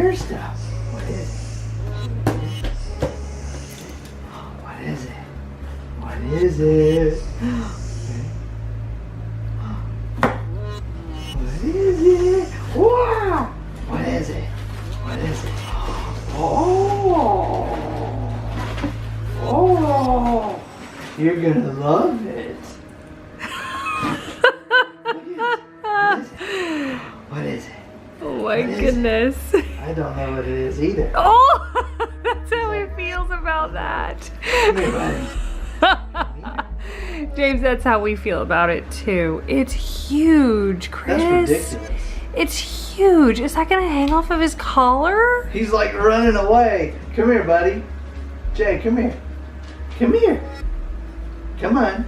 rare stuff. What is it? What is it? What is it? What is it? Wow! What is it? What is it? Oh! Oh! You're gonna love it. What is it? Oh my goodness. I don't know what it is either. Oh! That's how he feels about that. Come here, buddy. James, that's how we feel about it too. It's huge, Chris. That's ridiculous. It's huge. Is that gonna hang off of his collar? He's like running away. Come here, buddy. Jay, come here. Come here. Come on.